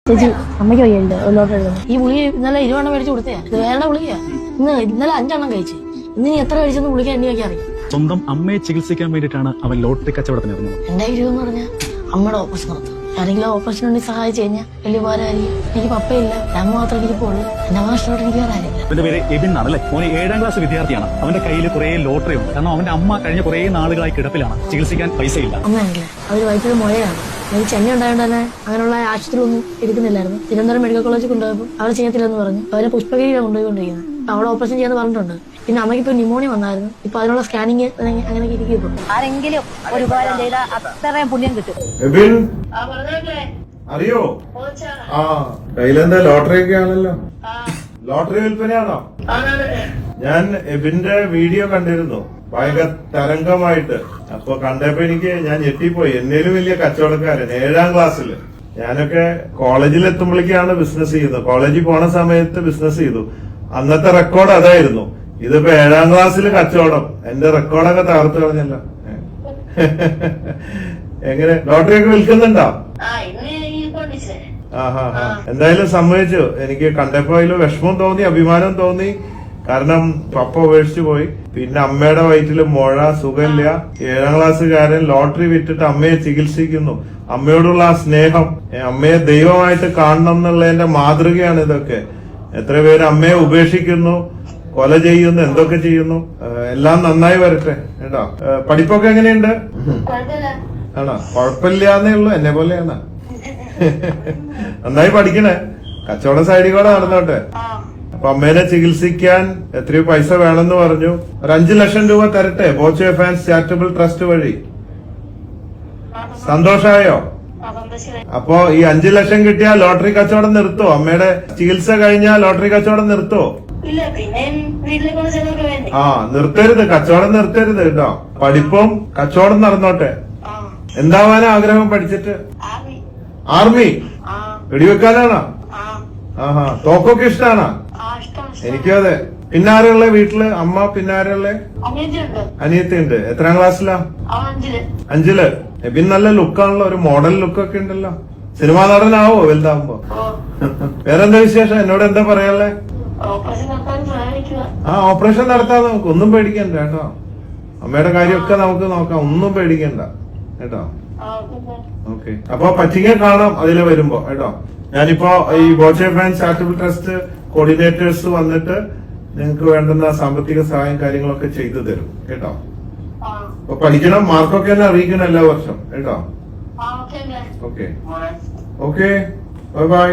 ചേച്ചി അമ്മയ്ക്ക് വയ്യല്ലോ ലോട്ടറി ഈ ഗുളിക ഇന്നലെ 20 എണ്ണം മേടിച്ച് കൊടുത്തയാ. ഇത് വേണ്ട ഗുളികയാ. ഇന്നലെ 5 എണ്ണം കഴിച്ച്. ഇന്ന് നീ എത്ര കഴിച്ചെന്ന് ഗുളിക എനിക്ക് അറിയാം. സ്വന്തം അമ്മയെ ചികിത്സിക്കാൻ വേണ്ടിയിട്ടാണ് അവൻ ലോട്ടറി കച്ചവടത്തിന് ഇറങ്ങുന്നത്. എന്റെ ഐഡിയ എന്ന് പറഞ്ഞാൽ അമ്മയുടെ ഓപ്പറേഷൻ നടത്തും. ആരെങ്കിലും ഓപ്പറേഷൻ വേണ്ടി സഹായിച്ചു കഴിഞ്ഞാൽ വലിയ ഉപകാരമായിരിക്കും. എനിക്ക് പപ്പയില്ല, അമ്മ മാത്രമേ എനിക്ക് പോകുള്ളൂ. എന്റെ അമ്മ നഷ്ടമായിട്ട് എനിക്ക് വേറെ ആരില്ല. അവന്റെ പേര് എബിൻ ആണല്ലേ. മോന് 7ാം ക്ലാസ് വിദ്യാർത്ഥിയാണ്. അവന്റെ കയ്യിൽ കുറെ ലോട്ടറി ഉണ്ട്. കാരണം അവന്റെ അമ്മ കഴിഞ്ഞ കുറെ നാളുകളായി കിടപ്പിലാണ്. ചികിത്സിക്കാൻ പൈസയില്ല. അമ്മയാണെങ്കിലേ അവര് വയറ്റിൽ മുഴയാണ്. എനിക്ക് ചെന്നൈ ഉണ്ടായതുകൊണ്ട് തന്നെ അങ്ങനെയുള്ള ആശുപത്രിയൊന്നും എടുക്കുന്നില്ലായിരുന്നു. തിരുവനന്തപുരം മെഡിക്കൽ കോളേജിൽ കൊണ്ടുപോയപ്പോൾ അവർ ചെയ്യത്തില്ലെന്ന് പറഞ്ഞു. അവരെ പുഷ്പഗിരിയിലാണ് കൊണ്ടുപോയിക്കൊണ്ടിരിക്കുന്നത്. അവിടെ ഓപ്പറേഷൻ ചെയ്യാന്ന് പറഞ്ഞിട്ടുണ്ട്. പിന്നെ അമ്മയ്ക്ക് ഇപ്പൊ ന്യൂമോണിയ വന്നായിരുന്നു. ഇപ്പൊ അതിനുള്ള സ്കാനിങ് അങ്ങനെ ഇരിക്കും. ആരെങ്കിലും ഒരു ഉപകാരം ചെയ്താൽ അത്രയും പുണ്യം കിട്ടും. അറിയോ? ആ കയ്യിലെന്താ ലോട്ടറി ഒക്കെ ആണല്ലോ. ലോട്ടറി വിൽപ്പനയാണോ? ഞാൻ എബിന്റെ വീഡിയോ കണ്ടിരുന്നു, ഭയങ്കര തരംഗമായിട്ട്. അപ്പൊ കണ്ടപ്പോ ഞാൻ ഞെട്ടിപ്പോയി. എന്നേലും വലിയ കച്ചവടക്കാരൻ 7ാം ക്ലാസ്സില്. ഞാനൊക്കെ കോളേജിൽ എത്തുമ്പോഴേക്കാണ് ബിസിനസ് ചെയ്യുന്നത്. കോളേജിൽ പോണ സമയത്ത് ബിസിനസ് ചെയ്തു. അന്നത്തെ റെക്കോർഡ് അതായിരുന്നു. ഇതിപ്പോ 7ാം ക്ലാസ്സിൽ കച്ചവടം. എന്റെ റെക്കോർഡൊക്കെ തകർത്ത് കളഞ്ഞല്ലോ. എങ്ങനെ ലോട്ടറി ഒക്കെ വിൽക്കുന്നുണ്ടോ? എന്തായാലും സമ്മതിച്ചു. എനിക്ക് കണ്ടപ്പോ അതിൽ വിഷമം തോന്നി, അഭിമാനം തോന്നി. കാരണം പപ്പ ഉപേക്ഷിച്ചു പോയി. പിന്നെ അമ്മയുടെ വയറ്റില് മുഴ, സുഖമില്ല. 7ാം ക്ലാസ്സുകാരൻ ലോട്ടറി വിറ്റിട്ട് അമ്മയെ ചികിത്സിക്കുന്നു. അമ്മയോടുള്ള ആ സ്നേഹം, അമ്മയെ ദൈവമായിട്ട് കാണണം എന്നുള്ളതിന്റെ മാതൃകയാണ് ഇതൊക്കെ. എത്ര പേര് അമ്മയെ ഉപേക്ഷിക്കുന്നു, കൊല ചെയ്യുന്നു, എന്തൊക്കെ ചെയ്യുന്നു. എല്ലാം നന്നായി വരട്ടെ കേട്ടോ. പഠിപ്പൊക്കെ എങ്ങനെയുണ്ട്? ആണോ? കുഴപ്പമില്ലാന്നേ ഉള്ളൂ, എന്നെ പോലെയാണ്. നന്നായി പഠിക്കണേ. കച്ചവട സൈഡിൽ കൂടെ നടന്നോട്ടെ. അപ്പൊ അമ്മേനെ ചികിത്സിക്കാൻ എത്രയോ പൈസ വേണമെന്ന് പറഞ്ഞു. ഒരു 5 ലക്ഷം രൂപ തരട്ടെ ബോച്ചെ ഫാൻസ് ചാരിറ്റബിൾ ട്രസ്റ്റ് വഴി. സന്തോഷായോ? അപ്പൊ ഈ 5 ലക്ഷം കിട്ടിയാൽ ലോട്ടറി കച്ചവടം നിർത്തോ? അമ്മയുടെ ചികിത്സ കഴിഞ്ഞാൽ ലോട്ടറി കച്ചവടം നിർത്തോ? ആ നിർത്തരുത്, കച്ചവടം നിർത്തരുത് കേട്ടോ. പഠിപ്പും കച്ചവടം നടന്നോട്ടെ. എന്താവാനാ ആഗ്രഹം പഠിച്ചിട്ട്? ആർമി? വെടിവെക്കാനാണോ? ആഹാ. തോക്കൊക്കെ ഇഷ്ടാണോ? എനിക്കും അതെ. പിന്നാരുള്ള വീട്ടില്? അമ്മ പിന്നാരുള്ള? അനിയത്തിയുണ്ട്. എത്രാം ക്ലാസ്സിലാ? 5ല്. എബിൻ നല്ല ലുക്കാണല്ലോ, ഒരു മോഡൽ ലുക്കൊക്കെ ഉണ്ടല്ലോ. സിനിമാ നടനാവോ വലുതാവുമ്പോ? വേറെന്താ വിശേഷം? എന്നോട് എന്താ പറയാനുള്ളേ? ആ ഓപ്പറേഷൻ നടത്താം നമുക്ക്, ഒന്നും പേടിക്കണ്ട കേട്ടോ. അമ്മയുടെ കാര്യമൊക്കെ നമുക്ക് നോക്കാം, ഒന്നും പേടിക്കണ്ട കേട്ടോ. ഓക്കെ, അപ്പൊ പറ്റിങ്ങ കാണാം അതിലെ വരുമ്പോ കേട്ടോ. ഞാനിപ്പോ ഈ Boche fans charitable trust coordinators വന്നിട്ട് നിങ്ങൾക്ക് വേണ്ടുന്ന സാമ്പത്തിക സഹായം കാര്യങ്ങളൊക്കെ ചെയ്തു തരും കേട്ടോ. അപ്പൊ പഠിക്കണം, മാർക്കൊക്കെ തന്നെ അറിയിക്കണം എല്ലാ വർഷം കേട്ടോ. Okay okay, bye bye.